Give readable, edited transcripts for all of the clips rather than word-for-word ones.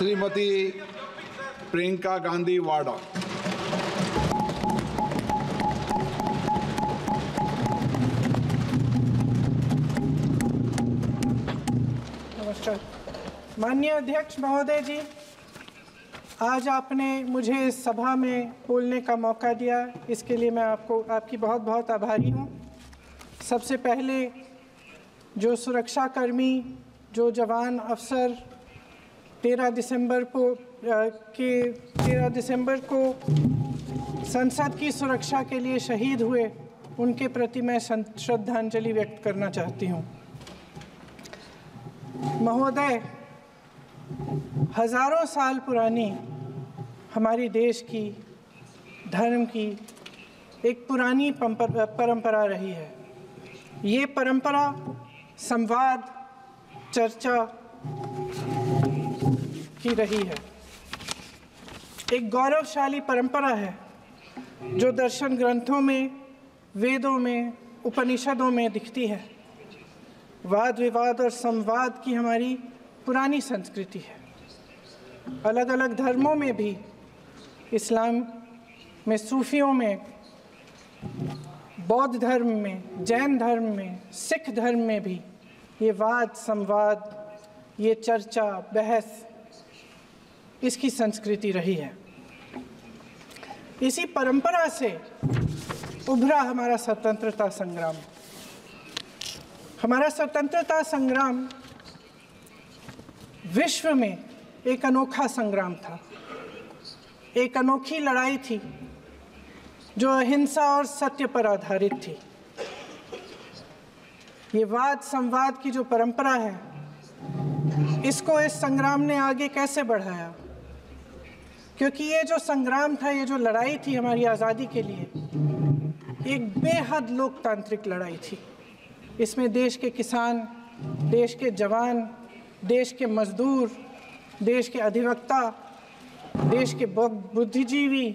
श्रीमती प्रियंका गांधी वाड़ा। नमस्कार। माननीय अध्यक्ष महोदय जी, आज आपने मुझे इस सभा में बोलने का मौका दिया, इसके लिए मैं आपकी बहुत बहुत आभारी हूँ। सबसे पहले जो सुरक्षाकर्मी, जो जवान अफसर 13 दिसंबर को संसद की सुरक्षा के लिए शहीद हुए, उनके प्रति मैं श्रद्धांजलि व्यक्त करना चाहती हूँ। महोदय, हजारों साल पुरानी हमारी देश की, धर्म की एक पुरानी परंपरा रही है। ये परंपरा संवाद, चर्चा की रही है। एक गौरवशाली परंपरा है जो दर्शन ग्रंथों में, वेदों में, उपनिषदों में दिखती है। वाद विवाद और संवाद की हमारी पुरानी संस्कृति है। अलग अलग धर्मों में भी, इस्लाम में, सूफियों में, बौद्ध धर्म में, जैन धर्म में, सिख धर्म में भी ये वाद संवाद, ये चर्चा, बहस, इसकी संस्कृति रही है। इसी परंपरा से उभरा हमारा स्वतंत्रता संग्राम। हमारा स्वतंत्रता संग्राम विश्व में एक अनोखा संग्राम था, एक अनोखी लड़ाई थी जो अहिंसा और सत्य पर आधारित थी। ये वाद संवाद की जो परंपरा है, इसको इस संग्राम ने आगे कैसे बढ़ाया? क्योंकि ये जो संग्राम था, ये जो लड़ाई थी हमारी आज़ादी के लिए, एक बेहद लोकतांत्रिक लड़ाई थी। इसमें देश के किसान, देश के जवान, देश के मजदूर, देश के अधिवक्ता, देश के बुद्धिजीवी,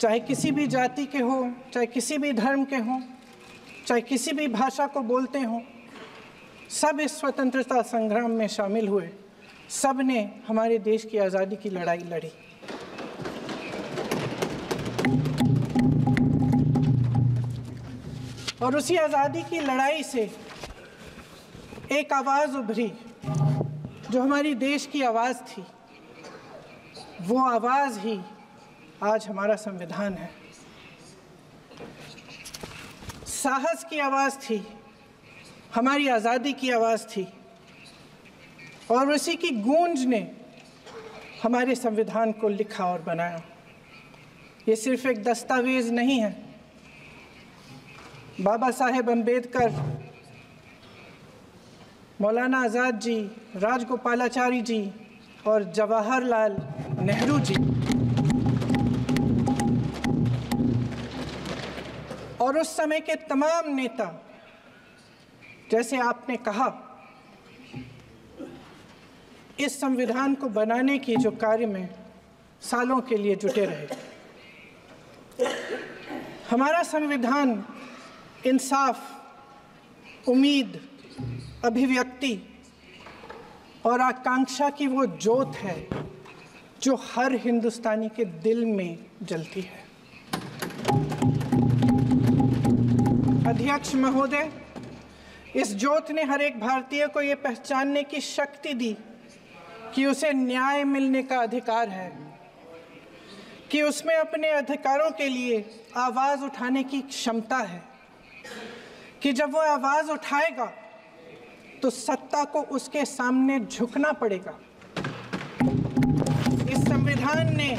चाहे किसी भी जाति के हों, चाहे किसी भी धर्म के हों, चाहे किसी भी भाषा को बोलते हों, सब इस स्वतंत्रता संग्राम में शामिल हुए। सब ने हमारे देश की आज़ादी की लड़ाई लड़ी। और उसी आज़ादी की लड़ाई से एक आवाज़ उभरी जो हमारी देश की आवाज़ थी। वो आवाज़ ही आज हमारा संविधान है। साहस की आवाज़ थी, हमारी आज़ादी की आवाज़ थी, और उसी की गूंज ने हमारे संविधान को लिखा और बनाया। ये सिर्फ एक दस्तावेज नहीं है। बाबा साहेब अम्बेडकर, मौलाना आज़ाद जी, राजगोपालाचारी जी और जवाहरलाल नेहरू जी और उस समय के तमाम नेता, जैसे आपने कहा, इस संविधान को बनाने की जो कार्य में सालों के लिए जुटे रहे। हमारा संविधान इंसाफ, उम्मीद, अभिव्यक्ति और आकांक्षा की वो ज्योत है जो हर हिंदुस्तानी के दिल में जलती है। अध्यक्ष महोदय, इस ज्योत ने हर एक भारतीय को ये पहचानने की शक्ति दी कि उसे न्याय मिलने का अधिकार है, कि उसमें अपने अधिकारों के लिए आवाज़ उठाने की क्षमता है, कि जब वो आवाज़ उठाएगा तो सत्ता को उसके सामने झुकना पड़ेगा। इस संविधान ने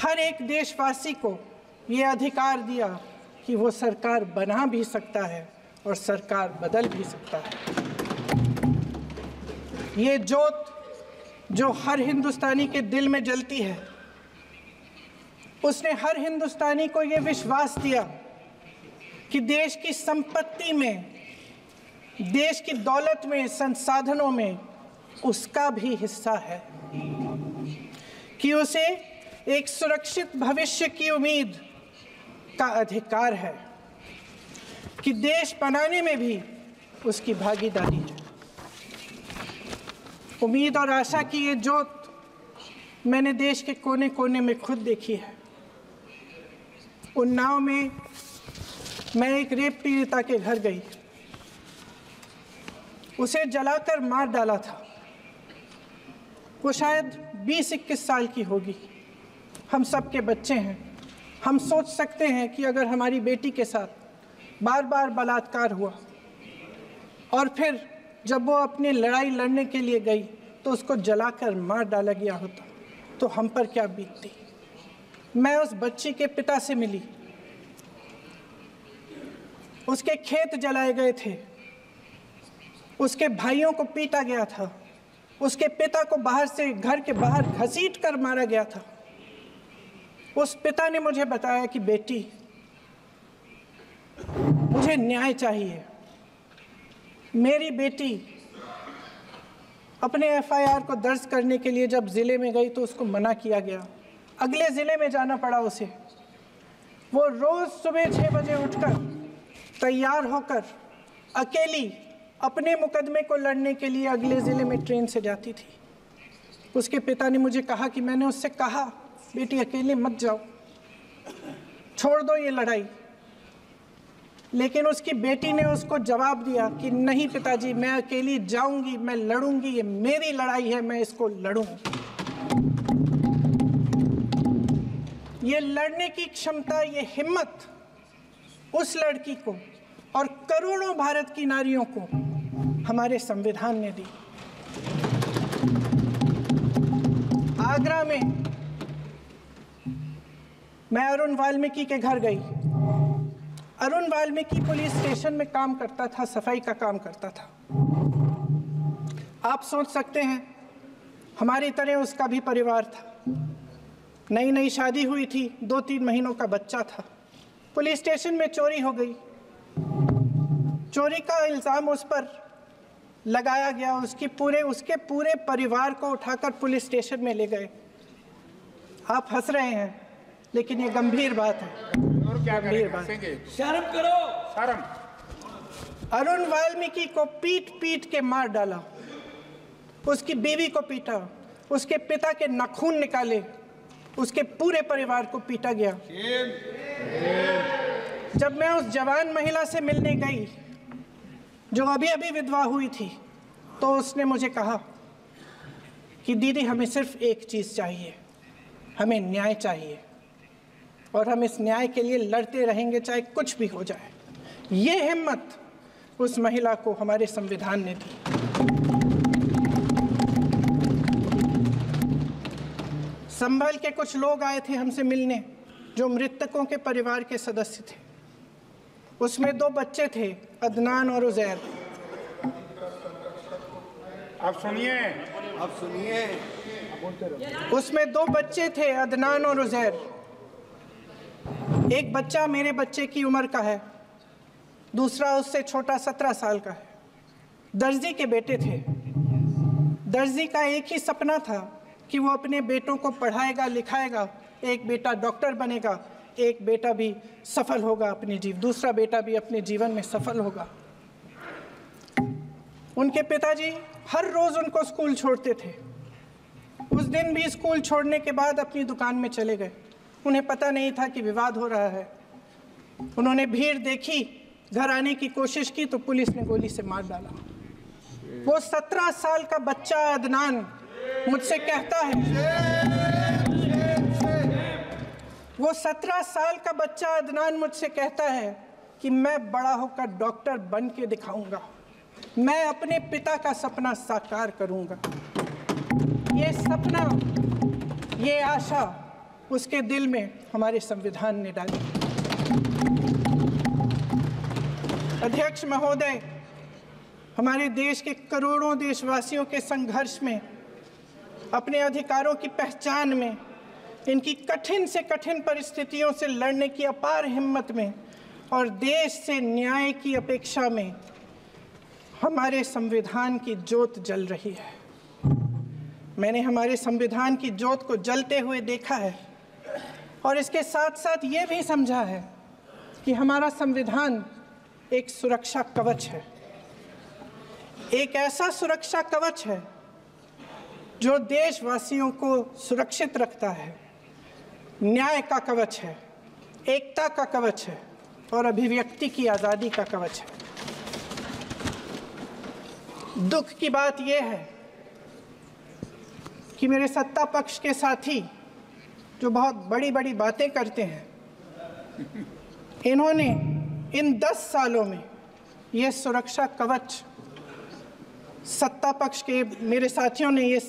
हर एक देशवासी को ये अधिकार दिया कि वो सरकार बना भी सकता है और सरकार बदल भी सकता है। ये ज्योत जो हर हिंदुस्तानी के दिल में जलती है, उसने हर हिंदुस्तानी को ये विश्वास दिया कि देश की संपत्ति में, देश की दौलत में, संसाधनों में उसका भी हिस्सा है, कि उसे एक सुरक्षित भविष्य की उम्मीद का अधिकार है, कि देश बनाने में भी उसकी भागीदारी है। उम्मीद और आशा की ये जोत मैंने देश के कोने कोने में खुद देखी है। उन्नाव में मैं एक रेप पीड़िता के घर गई, उसे जलाकर मार डाला था। वो शायद 20-21 साल की होगी। हम सब के बच्चे हैं। हम सोच सकते हैं कि अगर हमारी बेटी के साथ बार बार बलात्कार हुआ और फिर जब वो अपनी लड़ाई लड़ने के लिए गई तो उसको जलाकर मार डाला गया होता तो हम पर क्या बीतती। मैं उस बच्ची के पिता से मिली। उसके खेत जलाए गए थे, उसके भाइयों को पीटा गया था, उसके पिता को बाहर से घर के बाहर घसीट कर मारा गया था। उस पिता ने मुझे बताया कि बेटी, मुझे न्याय चाहिए। मेरी बेटी अपने एफआईआर को दर्ज करने के लिए जब ज़िले में गई तो उसको मना किया गया। अगले ज़िले में जाना पड़ा उसे। वो रोज़ सुबह 6 बजे उठकर तैयार होकर अकेली अपने मुकदमे को लड़ने के लिए अगले ज़िले में ट्रेन से जाती थी। उसके पिता ने मुझे कहा कि मैंने उससे कहा, बेटी अकेले मत जाओ, छोड़ दो ये लड़ाई। लेकिन उसकी बेटी ने उसको जवाब दिया कि नहीं पिताजी, मैं अकेली जाऊंगी, मैं लड़ूंगी, ये मेरी लड़ाई है, मैं इसको लड़ूंगी। ये लड़ने की क्षमता, ये हिम्मत उस लड़की को और करोड़ों भारत की नारियों को हमारे संविधान ने दी। आगरा में मैं अरुण वाल्मीकि के घर गई। अरुण वाल्मीकि पुलिस स्टेशन में काम करता था, सफाई का काम करता था। आप सोच सकते हैं हमारी तरह उसका भी परिवार था। नई नई शादी हुई थी, 2-3 महीनों का बच्चा था। पुलिस स्टेशन में चोरी हो गई। चोरी का इल्ज़ाम उस पर लगाया गया। उसके पूरे परिवार को उठाकर पुलिस स्टेशन में ले गए। आप हंस रहे हैं, लेकिन ये गंभीर बात है। और क्या गंभीर बात। शर्म करो, शर्म। अरुण वाल्मीकि को पीट पीट के मार डाला, उसकी बीवी को पीटा, उसके पिता के नाखून निकाले, उसके पूरे परिवार को पीटा गया। जब मैं उस जवान महिला से मिलने गई जो अभी अभी विधवा हुई थी, तो उसने मुझे कहा कि दीदी, हमें सिर्फ एक चीज़ चाहिए, हमें न्याय चाहिए और हम इस न्याय के लिए लड़ते रहेंगे, चाहे कुछ भी हो जाए। ये हिम्मत उस महिला को हमारे संविधान ने दी। संभल के कुछ लोग आए थे हमसे मिलने, जो मृतकों के परिवार के सदस्य थे। उसमें 2 बच्चे थे, अदनान और उजैर। अब सुनिए। उसमें 2 बच्चे थे, अदनान और उजैर। एक बच्चा मेरे बच्चे की उम्र का है, दूसरा उससे छोटा 17 साल का है। दर्जी के बेटे थे। दर्जी का एक ही सपना था कि वो अपने बेटों को पढ़ाएगा, लिखाएगा। एक बेटा डॉक्टर बनेगा, एक बेटा भी सफल होगा दूसरा बेटा भी अपने जीवन में सफल होगा। उनके पिताजी हर रोज़ उनको स्कूल छोड़ते थे। उस दिन भी स्कूल छोड़ने के बाद अपनी दुकान में चले गए। उन्हें पता नहीं था कि विवाद हो रहा है। उन्होंने भीड़ देखी, घर आने की कोशिश की तो पुलिस ने गोली से मार डाला। वो 17 साल का बच्चा अदनान मुझसे कहता है, वो 17 साल का बच्चा अदनान मुझसे कहता है कि मैं बड़ा होकर डॉक्टर बन के दिखाऊंगा, मैं अपने पिता का सपना साकार करूंगा। ये सपना, ये आशा उसके दिल में हमारे संविधान ने डाली। अध्यक्ष महोदय, हमारे देश के करोड़ों देशवासियों के संघर्ष में, अपने अधिकारों की पहचान में, इनकी कठिन से कठिन परिस्थितियों से लड़ने की अपार हिम्मत में और देश से न्याय की अपेक्षा में हमारे संविधान की ज्योत जल रही है। मैंने हमारे संविधान की ज्योत को जलते हुए देखा है और इसके साथ साथ ये भी समझा है कि हमारा संविधान एक सुरक्षा कवच है। एक ऐसा सुरक्षा कवच है जो देशवासियों को सुरक्षित रखता है, न्याय का कवच है, एकता का कवच है और अभिव्यक्ति की आज़ादी का कवच है। दुख की बात यह है कि मेरे सत्ता पक्ष के साथी जो बहुत बड़ी बड़ी बातें करते हैं, इन्होंने इन 10 सालों में ये सुरक्षा कवच, सत्ता पक्ष के मेरे साथियों ने ये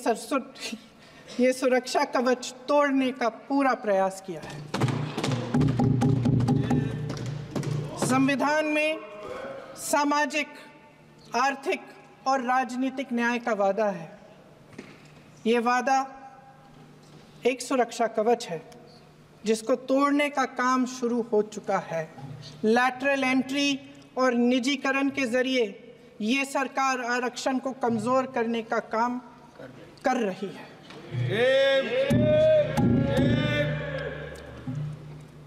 सुरक्षा कवच तोड़ने का पूरा प्रयास किया है। संविधान में सामाजिक, आर्थिक और राजनीतिक न्याय का वादा है। ये वादा एक सुरक्षा कवच है जिसको तोड़ने का काम शुरू हो चुका है। लैटरल एंट्री और निजीकरण के जरिए ये सरकार आरक्षण को कमजोर करने का काम कर रही है।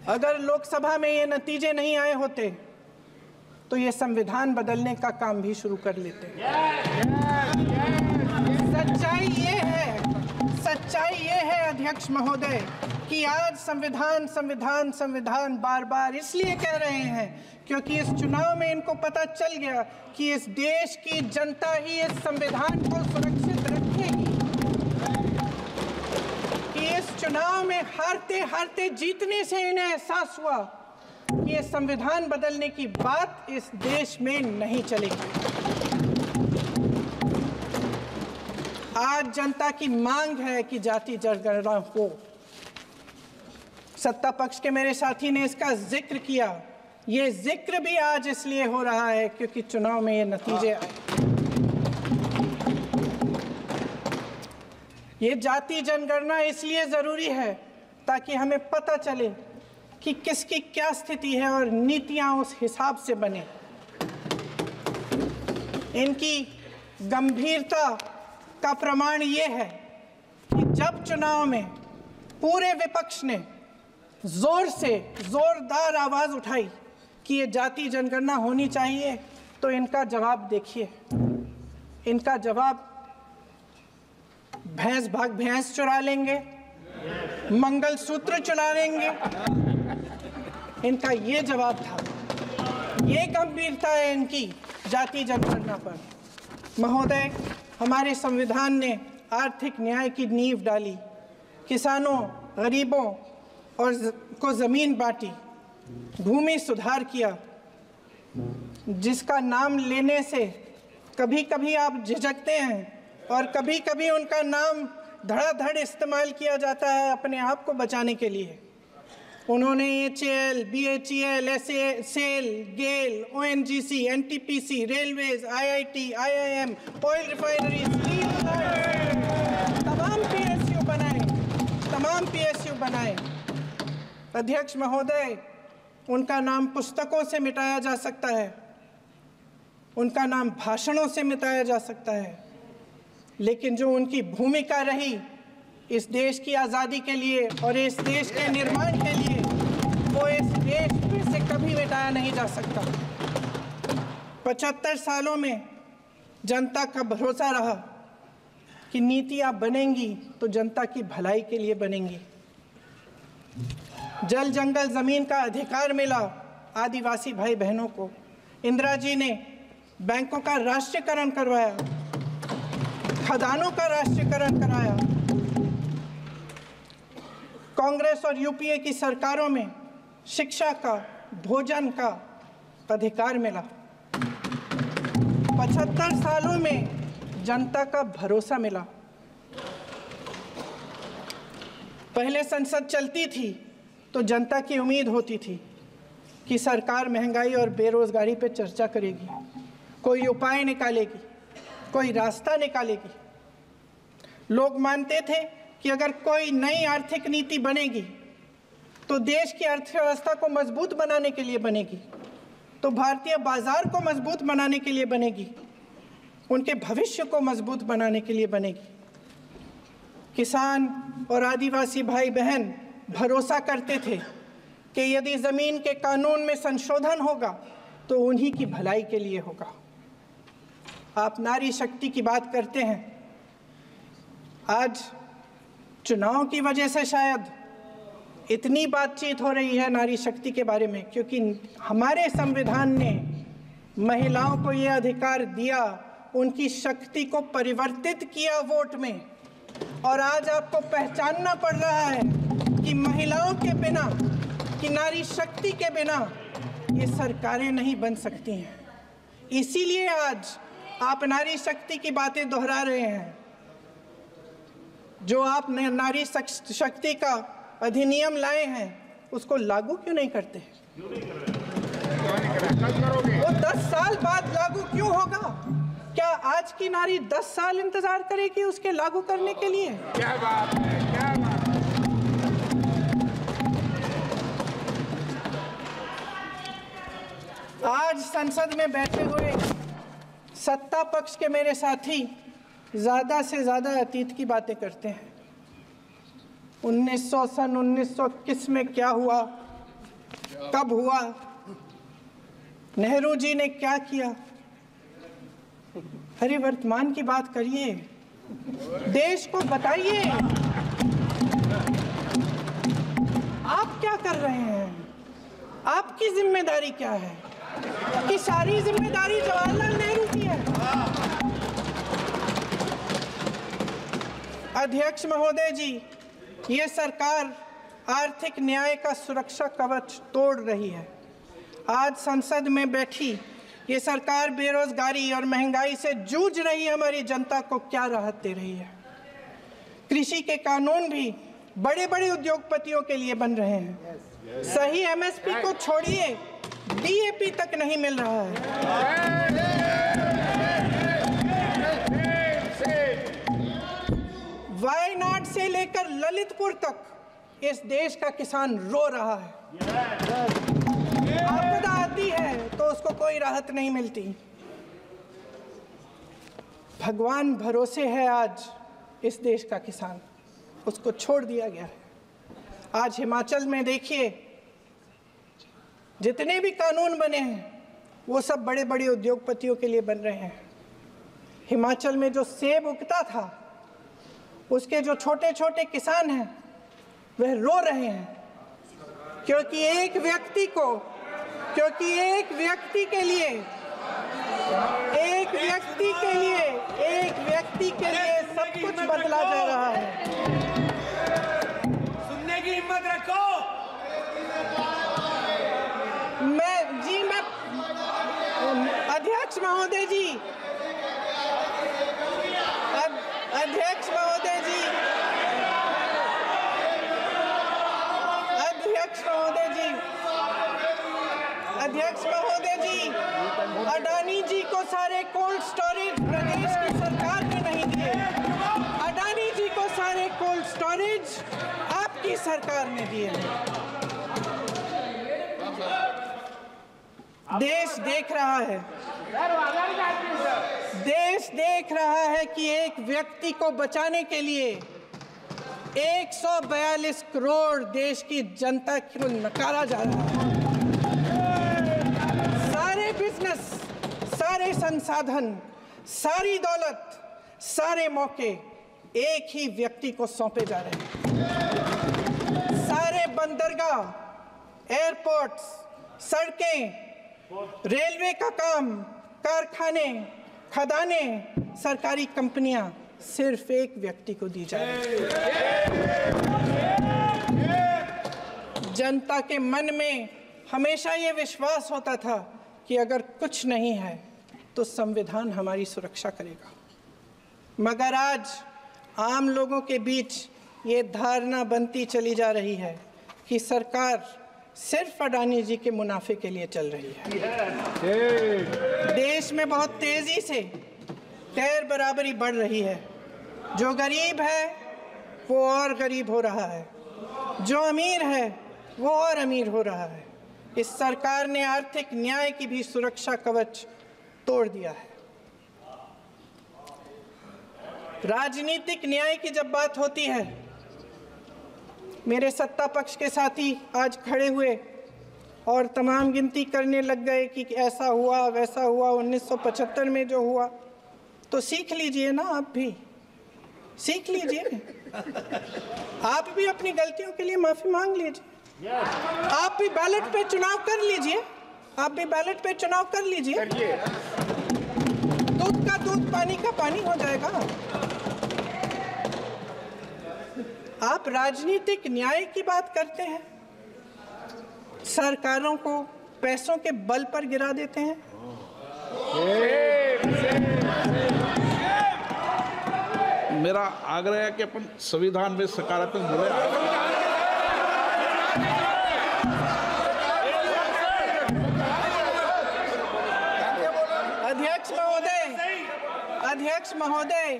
अगर लोकसभा में ये नतीजे नहीं आए होते तो ये संविधान बदलने का काम भी शुरू कर लेते। सच्चाई ये है अध्यक्ष महोदय कि आज संविधान बार बार इसलिए कह रहे हैं क्योंकि इस चुनाव में इनको पता चल गया कि इस देश की जनता ही इस संविधान को सुरक्षित रखेगी, कि इस चुनाव में हारते हारते जीतने से इन्हें एहसास हुआ कि ये संविधान बदलने की बात इस देश में नहीं चलेगी। आज जनता की मांग है कि जाति जनगणना हो। सत्ता पक्ष के मेरे साथी ने इसका जिक्र किया। ये जिक्र भी आज इसलिए हो रहा है क्योंकि चुनाव में ये नतीजे आए। ये जाति जनगणना इसलिए जरूरी है ताकि हमें पता चले कि किसकी क्या स्थिति है और नीतियां उस हिसाब से बने। इनकी गंभीरता का प्रमाण ये है कि जब चुनाव में पूरे विपक्ष ने जोरदार आवाज उठाई कि ये जाति जनगणना होनी चाहिए, तो इनका जवाब देखिए। इनका जवाब भैंस भाग भैंस चुरा लेंगे, मंगलसूत्र चुरा लेंगे, इनका ये जवाब था। ये गंभीरता है इनकी जाति जनगणना पर। महोदय, हमारे संविधान ने आर्थिक न्याय की नींव डाली, किसानों, गरीबों और को जमीन बांटी, भूमि सुधार किया, जिसका नाम लेने से कभी कभी आप झिझकते हैं और कभी कभी उनका नाम धड़ाधड़ इस्तेमाल किया जाता है अपने आप को बचाने के लिए। उन्होंने HAL, BHEL, SAIL, GAIL, ONGC, NTPC, railways, IIT, IIM, oil refinery, तमाम PSU बनाए। अध्यक्ष महोदय, उनका नाम पुस्तकों से मिटाया जा सकता है, उनका नाम भाषणों से मिटाया जा सकता है, लेकिन जो उनकी भूमिका रही इस देश की आज़ादी के लिए और इस देश के निर्माण के लिए, वो इस देश में से कभी मिटाया नहीं जा सकता। 75 सालों में जनता का भरोसा रहा कि नीतियाँ बनेंगी तो जनता की भलाई के लिए बनेंगी। जल जंगल ज़मीन का अधिकार मिला आदिवासी भाई बहनों को। इंदिरा जी ने बैंकों का राष्ट्रीयकरण करवाया, खदानों का राष्ट्रीयकरण कराया। कांग्रेस और यूपीए की सरकारों में शिक्षा का, भोजन का अधिकार मिला। 75 सालों में जनता का भरोसा मिला। पहले संसद चलती थी तो जनता की उम्मीद होती थी कि सरकार महंगाई और बेरोजगारी पर चर्चा करेगी, कोई उपाय निकालेगी, कोई रास्ता निकालेगी। लोग मानते थे कि अगर कोई नई आर्थिक नीति बनेगी तो देश की अर्थव्यवस्था को मजबूत बनाने के लिए बनेगी, तो भारतीय बाजार को मजबूत बनाने के लिए बनेगी, उनके भविष्य को मजबूत बनाने के लिए बनेगी। किसान और आदिवासी भाई बहन भरोसा करते थे कि यदि ज़मीन के कानून में संशोधन होगा तो उन्हीं की भलाई के लिए होगा। आप नारी शक्ति की बात करते हैं, आज चुनाव की वजह से शायद इतनी बातचीत हो रही है नारी शक्ति के बारे में, क्योंकि हमारे संविधान ने महिलाओं को ये अधिकार दिया, उनकी शक्ति को परिवर्तित किया वोट में। और आज आपको पहचानना पड़ रहा है कि महिलाओं के बिना, कि नारी शक्ति के बिना ये सरकारें नहीं बन सकती हैं। इसीलिए आज आप नारी शक्ति की बातें दोहरा रहे हैं। जो आप नारी शक्ति का अधिनियम लाए हैं उसको लागू क्यों नहीं करते? वो 10 साल बाद लागू क्यों होगा? क्या आज की नारी 10 साल इंतजार करेगी उसके लागू करने के लिए? क्या बात है, क्या बात है। आज संसद में बैठे हुए सत्ता पक्ष के मेरे साथी ज़्यादा से ज़्यादा अतीत की बातें करते हैं। 1921 में क्या हुआ, कब हुआ, नेहरू जी ने क्या किया। अरे वर्तमान की बात करिए, देश को बताइए आप क्या कर रहे हैं, आपकी जिम्मेदारी क्या है? कि सारी जिम्मेदारी जवाहरलाल नेहरू की है। अध्यक्ष महोदय जी, ये सरकार आर्थिक न्याय का सुरक्षा कवच तोड़ रही है। आज संसद में बैठी ये सरकार बेरोजगारी और महंगाई से जूझ रही हमारी जनता को क्या राहत दे रही है? कृषि के कानून भी बड़े बड़े उद्योगपतियों के लिए बन रहे हैं। सही एमएसपी को छोड़िए, डीएपी तक नहीं मिल रहा है। वायनाड से लेकर ललितपुर तक इस देश का किसान रो रहा है। आपदा आती है तो उसको कोई राहत नहीं मिलती। भगवान भरोसे है आज इस देश का किसान, उसको छोड़ दिया गया है। आज हिमाचल में देखिए, जितने भी कानून बने हैं वो सब बड़े बड़े उद्योगपतियों के लिए बन रहे हैं। हिमाचल में जो सेब उगता था उसके जो छोटे छोटे किसान हैं वह रो रहे हैं, क्योंकि एक व्यक्ति के लिए सब कुछ बदला जा रहा है। सुनने की हिम्मत रखो। अध्यक्ष महोदय जी, अध्यक्ष महोदय जी, अडानी जी को सारे कोल्ड स्टोरेज प्रदेश की सरकार ने नहीं दिए। अडानी जी को सारे कोल्ड स्टोरेज आपकी सरकार ने दिए हैं। देश देख रहा है कि एक व्यक्ति को बचाने के लिए 142 करोड़ देश की जनता को नकारा जा रहा है। सारे बिजनेस, सारे संसाधन, सारी दौलत, सारे मौके एक ही व्यक्ति को सौंपे जा रहे हैं। सारे बंदरगाह, एयरपोर्ट्स, सड़कें, रेलवे का काम, कारखाने, खदाने, सरकारी कंपनियां सिर्फ एक व्यक्ति को दी जा रही है। जनता के मन में हमेशा ये विश्वास होता था कि अगर कुछ नहीं है तो संविधान हमारी सुरक्षा करेगा, मगर आज आम लोगों के बीच ये धारणा बनती चली जा रही है कि सरकार सिर्फ अडानी जी के मुनाफे के लिए चल रही है। देश में बहुत तेजी से गैर बराबरी बढ़ रही है। जो गरीब है वो और गरीब हो रहा है, जो अमीर है वो और अमीर हो रहा है। इस सरकार ने आर्थिक न्याय की भी सुरक्षा कवच तोड़ दिया है। राजनीतिक न्याय की जब बात होती है, मेरे सत्ता पक्ष के साथी आज खड़े हुए और तमाम गिनती करने लग गए कि ऐसा हुआ वैसा हुआ, 1975 में जो हुआ, तो सीख लीजिए ना आप भी। सीख लीजिए, आप भी अपनी गलतियों के लिए माफी मांग लीजिए, आप भी बैलेट पे चुनाव कर लीजिए, आप भी बैलेट पे चुनाव कर लीजिए, दूध का दूध पानी का पानी हो जाएगा। आप राजनीतिक न्याय की बात करते हैं, सरकारों को पैसों के बल पर गिरा देते हैं। मेरा आग्रह है कि अपन संविधान में सकारात्मक बोले। अध्यक्ष महोदय,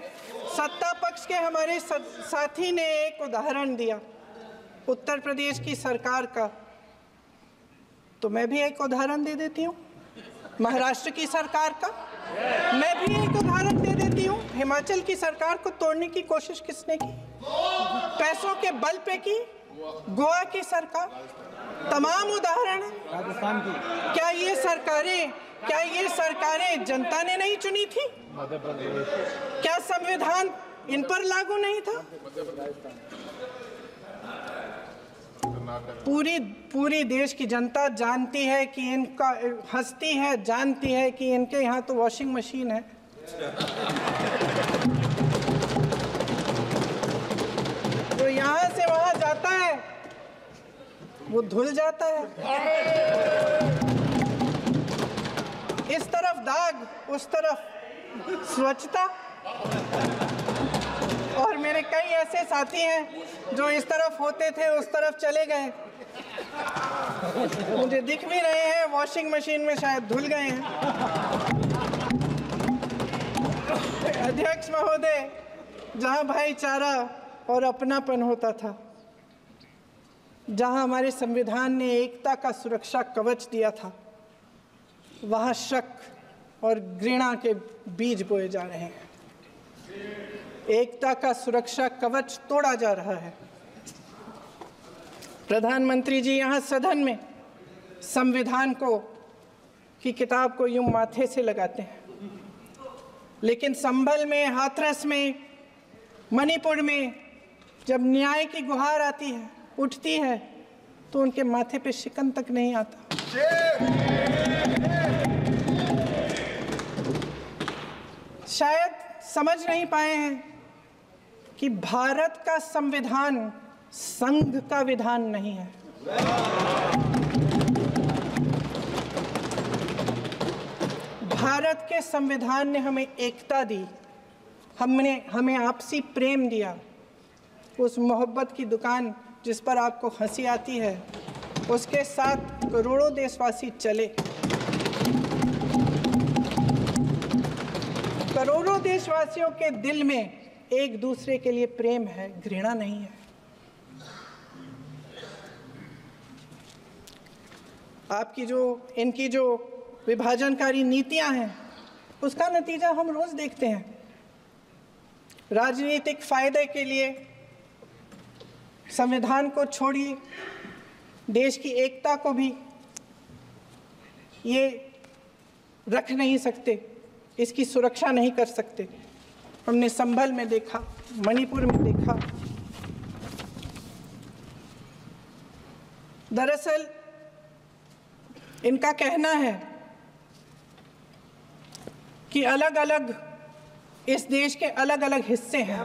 सत्ता पक्ष के हमारे साथी ने एक उदाहरण दिया उत्तर प्रदेश की सरकार का, तो मैं भी एक उदाहरण दे देती हूँ महाराष्ट्र की सरकार का, मैं भी एक उदाहरण दे देती हूँ हिमाचल की सरकार को तोड़ने की कोशिश किसने की, पैसों के बल पे की, गोवा की सरकार, तमाम उदाहरण राजस्थान की। क्या ये सरकारें जनता ने नहीं चुनी थी? क्या संविधान इन पर लागू नहीं था? पूरी देश की जनता जानती है कि इनका हंसती है, जानती है कि इनके यहाँ तो वॉशिंग मशीन है। तो यहाँ से वहाँ जाता है, वो धुल जाता है। इस तरफ दाग, उस तरफ स्वच्छता। और मेरे कई ऐसे साथी हैं जो इस तरफ होते थे उस तरफ चले गए, मुझे दिख भी रहे हैं, वॉशिंग मशीन में शायद धुल गए हैं। अध्यक्ष महोदय, जहां भाईचारा और अपनापन होता था, जहां हमारे संविधान ने एकता का सुरक्षा कवच दिया था, वहां शक और घृणा के बीज बोए जा रहे हैं। एकता का सुरक्षा कवच तोड़ा जा रहा है। प्रधानमंत्री जी यहाँ सदन में संविधान की किताब को यूं माथे से लगाते हैं, लेकिन संभल में, हाथरस में, मणिपुर में जब न्याय की गुहार आती है, उठती है, तो उनके माथे पे शिकन तक नहीं आता। शायद समझ नहीं पाए हैं कि भारत का संविधान संघ का विधान नहीं है। भारत के संविधान ने हमें एकता दी, हमें आपसी प्रेम दिया। उस मोहब्बत की दुकान जिस पर आपको हंसी आती है, उसके साथ करोड़ों देशवासी चले। करोड़ों देशवासियों के दिल में एक दूसरे के लिए प्रेम है, घृणा नहीं है। इनकी जो विभाजनकारी नीतियां हैं, उसका नतीजा हम रोज देखते हैं। राजनीतिक फायदे के लिए संविधान को छोड़िए, देश की एकता को भी ये रख नहीं सकते, इसकी सुरक्षा नहीं कर सकते। हमने संभल में देखा, मणिपुर में देखा। दरअसल इनका कहना है कि अलग अलग इस देश के अलग अलग हिस्से हैं,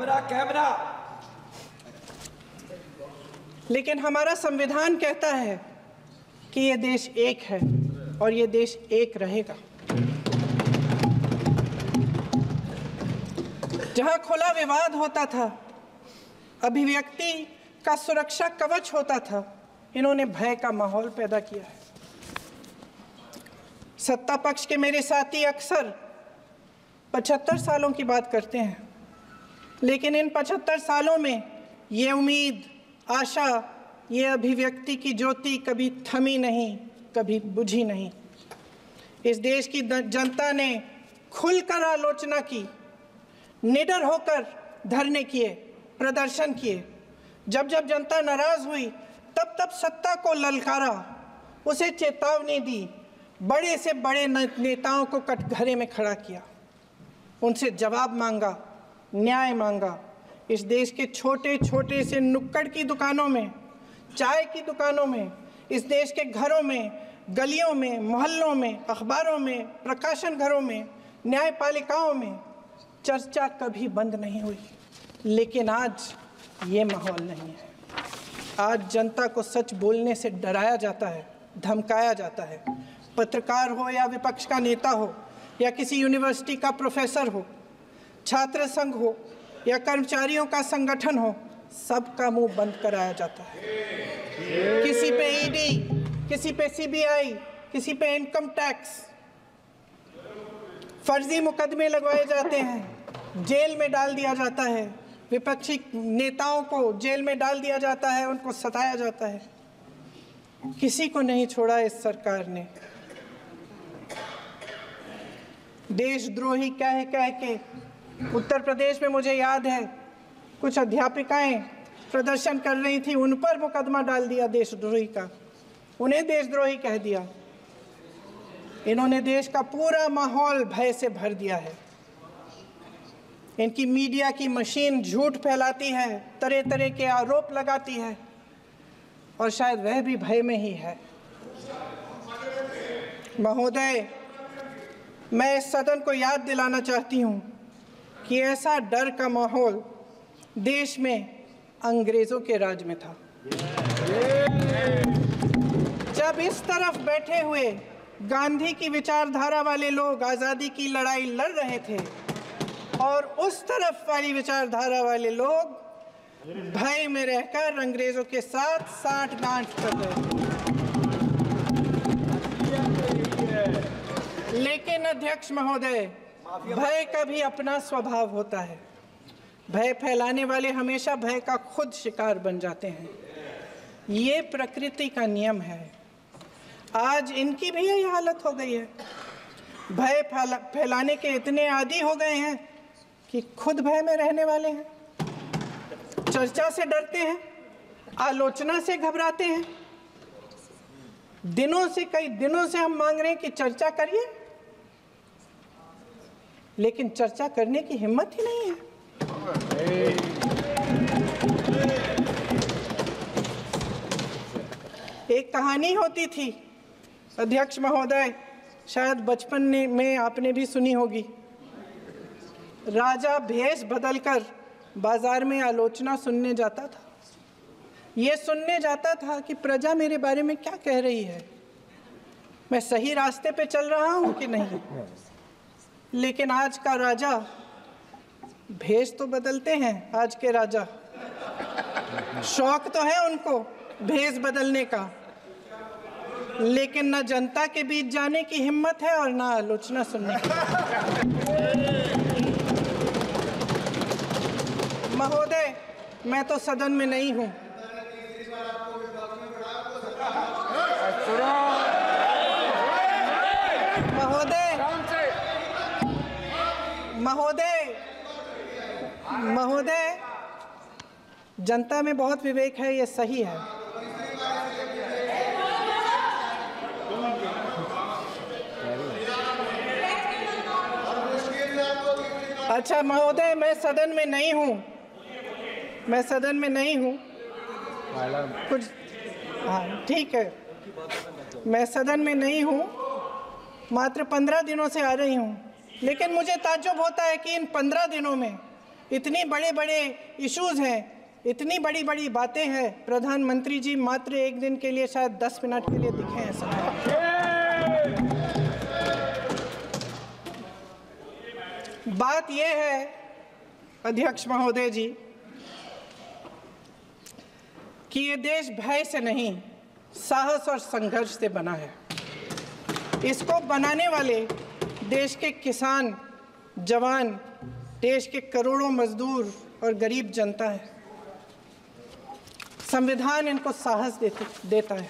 लेकिन हमारा संविधान कहता है कि ये देश एक है और ये देश एक रहेगा। जहां खुला विवाद होता था, अभिव्यक्ति का सुरक्षा कवच होता था, इन्होंने भय का माहौल पैदा किया है। सत्ता पक्ष के मेरे साथी अक्सर 75 सालों की बात करते हैं, लेकिन इन 75 सालों में ये उम्मीद, आशा, ये अभिव्यक्ति की ज्योति कभी थमी नहीं, कभी बुझी नहीं। इस देश की जनता ने खुलकर आलोचना की, निडर होकर धरने किए, प्रदर्शन किए। जब जब जनता नाराज हुई, तब तब सत्ता को ललकारा, उसे चेतावनी दी, बड़े से बड़े नेताओं को कटघरे में खड़ा किया, उनसे जवाब मांगा, न्याय मांगा। इस देश के छोटे छोटे से नुक्कड़ की दुकानों में, चाय की दुकानों में, इस देश के घरों में, गलियों में, मोहल्लों में, अखबारों में, प्रकाशन घरों में, न्यायपालिकाओं में चर्चा कभी बंद नहीं हुई। लेकिन आज ये माहौल नहीं है। आज जनता को सच बोलने से डराया जाता है, धमकाया जाता है। पत्रकार हो या विपक्ष का नेता हो या किसी यूनिवर्सिटी का प्रोफेसर हो, छात्र संघ हो या कर्मचारियों का संगठन हो, सबका मुंह बंद कराया जाता है। किसी पे ईडी, किसी पे सीबीआई, किसी पे इनकम टैक्स, फर्जी मुकदमे लगवाए जाते हैं, जेल में डाल दिया जाता है, विपक्षी नेताओं को जेल में डाल दिया जाता है, उनको सताया जाता है। किसी को नहीं छोड़ा इस सरकार ने। देशद्रोही कह के उत्तर प्रदेश में मुझे याद है कुछ अध्यापिकाएं प्रदर्शन कर रही थी, उन पर मुकदमा डाल दिया देशद्रोही का, उन्हें देशद्रोही कह दिया। इन्होंने देश का पूरा माहौल भय से भर दिया है। इनकी मीडिया की मशीन झूठ फैलाती है, तरह तरह के आरोप लगाती है, और शायद वह भी भय में ही है। महोदय, मैं इस सदन को याद दिलाना चाहती हूँ कि ऐसा डर का माहौल देश में अंग्रेजों के राज में था। जब इस तरफ बैठे हुए गांधी की विचारधारा वाले लोग आज़ादी की लड़ाई लड़ रहे थे और उस तरफ वाली विचारधारा वाले लोग भय में रहकर अंग्रेजों के साथ साठ-गांठ कर रहे थे। लेकिन अध्यक्ष महोदय, भय का भी अपना स्वभाव होता है। भय फैलाने वाले हमेशा भय का खुद शिकार बन जाते हैं। ये प्रकृति का नियम है। आज इनकी भी यही हालत हो गई है। भय फैलाने के इतने आदी हो गए हैं कि खुद भय में रहने वाले हैं। चर्चा से डरते हैं, आलोचना से घबराते हैं। कई दिनों से हम मांग रहे हैं कि चर्चा करिए, लेकिन चर्चा करने की हिम्मत ही नहीं है। एक कहानी होती थी अध्यक्ष महोदय, शायद बचपन में आपने भी सुनी होगी। राजा भेष बदलकर बाजार में आलोचना सुनने जाता था। ये सुनने जाता था कि प्रजा मेरे बारे में क्या कह रही है, मैं सही रास्ते पे चल रहा हूँ कि नहीं। लेकिन आज का राजा, भेष तो बदलते हैं आज के राजा, शौक तो है उनको भेष बदलने का, लेकिन न जनता के बीच जाने की हिम्मत है और न आलोचना सुनने की। महोदय, मैं तो सदन में नहीं हूँ। महोदय, जनता में बहुत विवेक है, ये सही है। अच्छा महोदय, मैं सदन में नहीं हूँ, कुछ हाँ ठीक है, मैं सदन में नहीं हूँ, मात्र 15 दिनों से आ रही हूँ। लेकिन मुझे ताज्जुब होता है कि इन 15 दिनों में इतनी बड़े इश्यूज हैं, इतनी बड़ी बातें हैं, प्रधानमंत्री जी मात्र एक दिन के लिए शायद 10 मिनट के लिए दिखे हैं सदन। बात यह है अध्यक्ष महोदय जी कि ये देश भय से नहीं, साहस और संघर्ष से बना है। इसको बनाने वाले देश के किसान, जवान, देश के करोड़ों मजदूर और गरीब जनता है। संविधान इनको साहस देता है।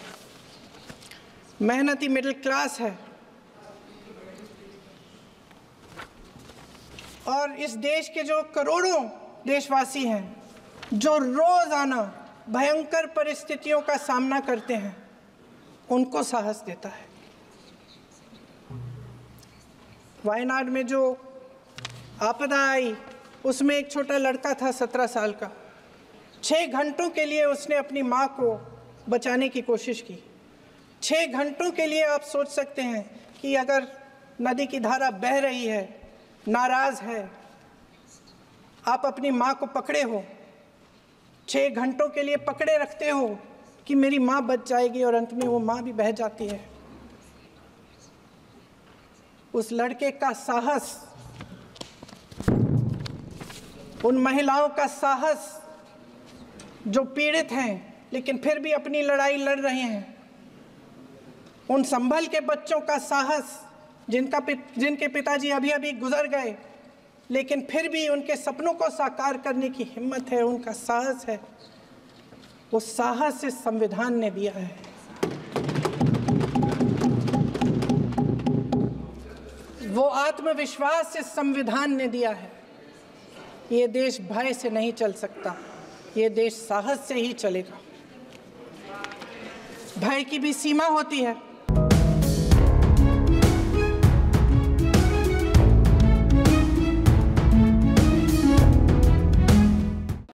मेहनती मिडिल क्लास है। और इस देश के जो करोड़ों देशवासी हैं, जो रोजाना भयंकर परिस्थितियों का सामना करते हैं, उनको साहस देता है। वायनाड में जो आपदा आई, उसमें एक छोटा लड़का था 17 साल का। 6 घंटों के लिए उसने अपनी माँ को बचाने की कोशिश की। 6 घंटों के लिए आप सोच सकते हैं कि अगर नदी की धारा बह रही है, नाराज़ है, आप अपनी माँ को पकड़े हो, 6 घंटों के लिए पकड़े रखते हो कि मेरी माँ बच जाएगी, और अंत में वो माँ भी बह जाती है। उस लड़के का साहस, उन महिलाओं का साहस जो पीड़ित हैं लेकिन फिर भी अपनी लड़ाई लड़ रहे हैं, उन संभल के बच्चों का साहस जिनके पिताजी अभी अभी गुजर गए लेकिन फिर भी उनके सपनों को साकार करने की हिम्मत है, उनका साहस है, वो साहस इस संविधान ने दिया है। वो आत्मविश्वास इस संविधान ने दिया है। ये देश भय से नहीं चल सकता, ये देश साहस से ही चलेगा। भय की भी सीमा होती है।